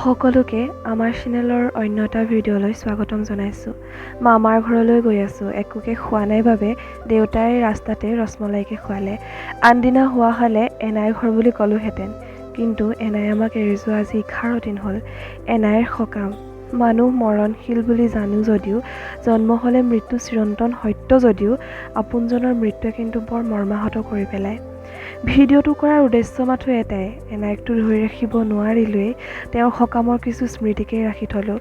সকলোকে আমাৰ চেনেলৰ অন্য এটা ভিডিঅ'লৈ স্বাগতম জনাইছোঁ। মামাৰ ঘৰলৈ গৈ আছোঁ। একোকে খোৱা নাই বাবে দেউতাই ৰাস্তাতে ৰসমলাইকে খোৱালে। আনদিনা হোৱা হ'লে এনাইৰ ঘৰ বুলি ক'লোহেঁতেন, কিন্তু এনাই আমাক এৰি যোৱা আজি 11 দিন হ'ল। এনাইৰ সকাম। মানুহ মৰণশীল বুলি জানো যদিও, জন্ম হ'লে মৃত্যু চিৰন্তন সত্য যদিও, আপোনজনৰ মৃত্যুৱে কিন্তু বৰ মৰ্মাহত কৰি পেলায়। ভিডিঅ'টো কৰাৰ উদ্দেশ্য মাথো এটাই, এনাইকটো ধৰি ৰাখিব নোৱাৰিলোৱেই, তেওঁৰ সকামৰ কিছু স্মৃতিকেই ৰাখি থলোঁ।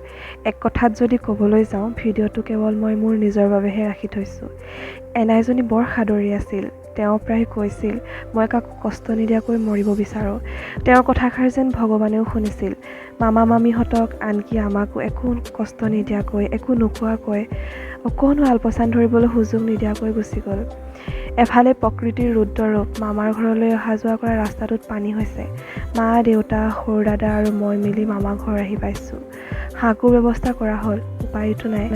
এক কথাত যদি ক'বলৈ যাওঁ, ভিডিঅ'টো কেৱল মই মোৰ নিজৰ বাবেহে ৰাখি থৈছোঁ। এনাইজনী বৰ সাদৰী আছিল। তেওঁ প্ৰায় কৈছিল, মই কাকো কষ্ট নিদিয়াকৈ মৰিব বিচাৰোঁ। তেওঁৰ কথাষাৰ যেন ভগৱানেও শুনিছিল। মামা মামীহঁতক, আনকি আমাকো একো কষ্ট নিদিয়াকৈ, একো নোকোৱাকৈ, অকণো আলপৈচান ধৰিবলৈ সুযোগ নিদিয়াকৈ গুচি গ'ল। এফালে প্ৰকৃতিৰ ৰুদ্ৰৰূপ। মামাৰ ঘৰলৈ অহা যোৱা কৰা ৰাস্তাটোত পানী হৈছে। মা, দেউতা, সৰু দাদা আৰু মই মিলি মামা ঘৰ আহি পাইছোঁ। হাঁহৰ ব্যৱস্থা কৰা হ'ল, উপায়তো নাই।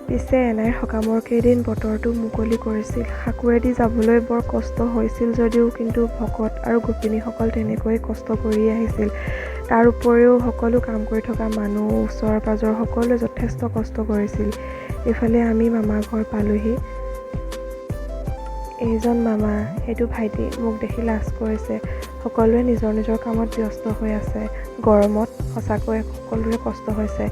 পিছে এনাইৰ সকামৰ কেইদিন বতৰটো মুকলি কৰিছিল। সাঁকোৰেদি যাবলৈ বৰ কষ্ট হৈছিল যদিও কিন্তু ভকত আৰু গোপিনীসকল তেনেকৈয়ে কষ্ট কৰি আহিছিল। তাৰ উপৰিও সকলো কাম কৰি থকা মানুহ, ওচৰ পাজৰ সকলোৱে যথেষ্ট কষ্ট কৰিছিল। এইফালে আমি মামা ঘৰ পালোহি। এইজন মামা, সেইটো ভাইটি, মোক দেখি লাজ কৰিছে। সকলোৱে নিজৰ নিজৰ কামত ব্যস্ত হৈ আছে। গৰমত সঁচাকৈ সকলোৰে কষ্ট হৈছে।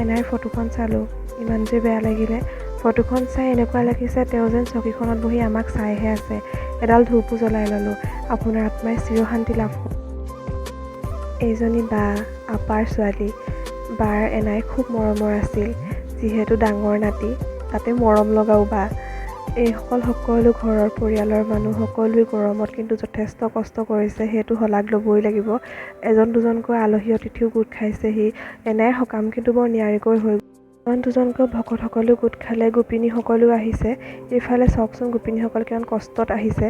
এনাইৰ ফটোখন চালোঁ, ইমান যে বেয়া লাগিলে। ফটোখন চাই এনেকুৱা লাগিছে তেওঁ যেন চকীখনত বহি আমাক চাইহে আছে। এডাল ধূপো জ্বলাই ল'লোঁ। আপোনাৰ আত্মাই চিৰশান্তি লাভ কৰক। এইজনী বা, আপাৰ ছোৱালী। বাৰ এনাই খুব মৰমৰ আছিল। যিহেতু ডাঙৰ নাতি, তাতে মৰম লগাও বা। এইসকল সকলো ঘৰৰ পৰিয়ালৰ মানুহ, সকলোৱে গৰমত কিন্তু যথেষ্ট কষ্ট কৰিছে, সেইটো শলাগ ল'বই লাগিব। এজন দুজনকৈ আলহী অতিথিও গোট খাইছেহি। এনাইৰ সকাম কিন্তু বৰ নিয়াৰিকৈ হৈ গ'ল। এজন দুজনকৈ ভকতসকলেও গোট খালে, গোপিনীসকলেও আহিছে। এইফালে চাওকচোন গোপিনীসকল কিমান কষ্টত আহিছে।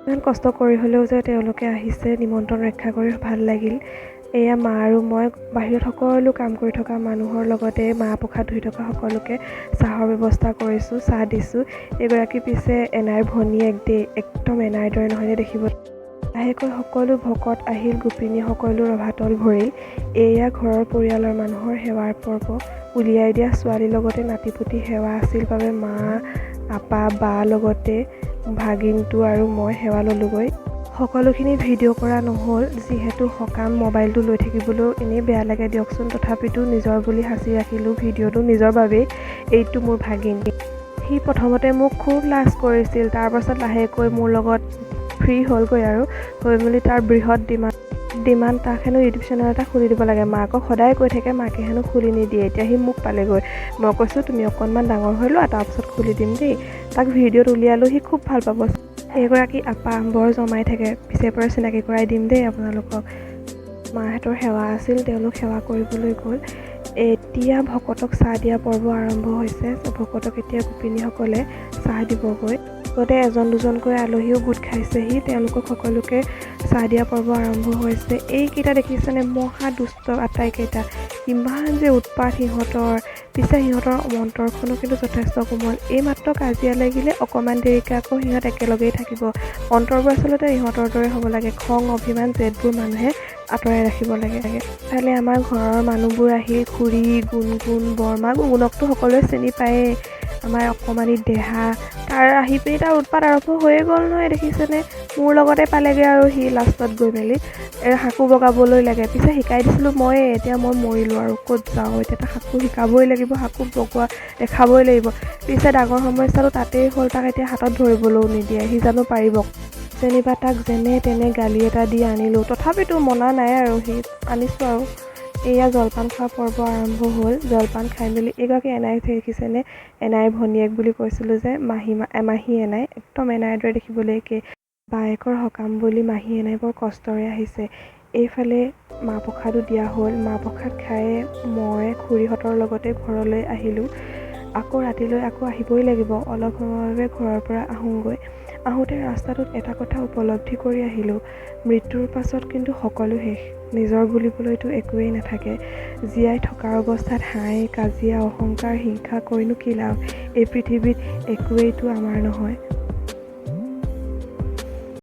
ইমান কষ্ট কৰি হ'লেও যে তেওঁলোকে আহিছে, নিমন্ত্ৰণ ৰক্ষা কৰি ভাল লাগিল। এয়া মা আৰু মই বাহিৰত সকলো কাম কৰি থকা মানুহৰ লগতে মাহ প্ৰসাদ ধুই থকা সকলোকে চাহৰ ব্যৱস্থা কৰিছোঁ, চাহ দিছোঁ। এগৰাকী পিছে এনাইৰ ভনীয়েক দেই, একদম এনাইৰ দৰে নহয়নে দেখিব। লাহেকৈ সকলো ভকত আহিল, গোপিনী সকলো ৰভাতল ভৰিল। এয়া ঘৰৰ পৰিয়ালৰ মানুহৰ সেৱাৰ পৰ্ব। উলিয়াই দিয়া ছোৱালীৰ লগতে নাতিপুতি সেৱা আছিল বাবে মা, আপা, বা লগতে ভাগিনটো আৰু মই সেৱা ল'লোগৈ। সকলোখিনি ভিডিঅ' কৰা নহ'ল, যিহেতু সকাম, মোবাইলটো লৈ থাকিবলৈও এনেই বেয়া লাগে দিয়কচোন। তথাপিতো নিজৰ বুলি সাঁচি ৰাখিলোঁ ভিডিঅ'টো নিজৰ বাবেই। এইটো মোৰ ভাগিন। সি প্ৰথমতে মোক খুব লাজ কৰিছিল, তাৰপাছত লাহেকৈ মোৰ লগত ফ্ৰী হ'লগৈ আৰু হৈ মেলি তাৰ বৃহৎ ডিমাণ্ড তাক হেনো ইউটিউব চেনেল এটা খুলি দিব লাগে। মাকক সদায় কৈ থাকে, মাকে হেনো খুলি নিদিয়ে। এতিয়া সি মোক পালেগৈ। মই কৈছোঁ তুমি অকণমান ডাঙৰ হৈ লোৱা, তাৰপাছত খুলি দিম দেই। তাক ভিডিঅ'ত উলিয়ালোঁ, সি খুব ভাল পাব। এইগৰাকী আপা বৰ জমাই থাকে, পিছে পৰা চিনাকি কৰাই দিম দেই আপোনালোকক। মাহঁতৰ সেৱা আছিল, তেওঁলোক সেৱা কৰিবলৈ গ'ল। এতিয়া ভকতক চাহ দিয়া পৰ্ব আৰম্ভ হৈছে। ভকতক এতিয়া গোপিনীসকলে চাহ দিবগৈ। লগতে এজন দুজনকৈ আলহীও গোট খাইছেহি, তেওঁলোকক সকলোকে চাহ দিয়া পৰ্ব আৰম্ভ হৈছে। এইকেইটা দেখিছেনে, মহা দুষ্ট আটাইকেইটা। ইমান যে উৎপাত সিহঁতৰ। পিছে সিহঁতৰ মন্তৰখনো কিন্তু যথেষ্ট কোমল। এইমাত্ৰ কাজিয়া লাগিলে, অকণমান দেৰিকৈ আকৌ সিহঁত একেলগেই থাকিব। মন্ত্ৰবোৰ আচলতে ইহঁতৰ দৰে হ'ব লাগে। খং, অভিমান, জেদবোৰ মানুহে আঁতৰাই ৰাখিব লাগে। ইফালে আমাৰ ঘৰৰ মানুহবোৰ আহিল, খুৰী, গুণগুণ, বৰমা। গুণগুণকতো সকলোৱে চিনি পায়েই, আমাৰ অকণমানি দেহা। তাৰ আহি পিনি তাৰ উৎপাত আৰম্ভ হৈয়ে গ'ল নহয়, দেখিছেনে। মোৰ লগতে পালেগৈ আৰু সি লাষ্টত গৈ মেলি সাঁকো বগাবলৈ লাগে। পিছে শিকাই দিছিলোঁ ময়ে, এতিয়া মই মৰিলোঁ আৰু ক'ত যাওঁ। এতিয়া তাক সাঁকো শিকাবই লাগিব, সাঁকো বগোৱা দেখাবই লাগিব। পিছে ডাঙৰ সমস্যাটো তাতেই হ'ল, তাক এতিয়া হাতত ধৰিবলৈও নিদিয়ে। সি জানো পাৰিব। যেনিবা তাক যেনে তেনে গালি এটা দি আনিলোঁ, তথাপিতো মনা নাই আৰু সি আনিছোঁ আৰু। এয়া জলপান খোৱা পৰ্ব আৰম্ভ হ'ল। জলপান খাই মেলি এইগৰাকী এনাইক দেখিছেনে, এনাইৰ ভনীয়েক বুলি কৈছিলোঁ যে, মাহী এনাই, একদম এনাইৰ দৰে দেখিবলৈ একেই। বায়েকৰ সকাম বুলি মাহী এনাই বৰ কষ্টৰে আহিছে। এইফালে মাহ প্ৰসাদো দিয়া হ'ল। মাহ প্ৰসাদ খাই মই খুৰীহঁতৰ লগতে ঘৰলৈ আহিলোঁ। আকৌ ৰাতিলৈ আকৌ আহিবই লাগিব। অলপ সময়ৰ বাবে ঘৰৰ পৰা আহোঁগৈ। আহোঁতে ৰাস্তাটোত এটা কথা উপলব্ধি কৰি আহিলোঁ, মৃত্যুৰ পাছত কিন্তু সকলো শেষ। নিজৰ বুলিবলৈতো একোৱেই নাথাকে। জীয়াই থকাৰ অৱস্থাত হাই, কাজিয়া, অহংকাৰ, হিংসা কৰিনো কি লাভ। এই পৃথিৱীত একোৱেইতো আমাৰ নহয়।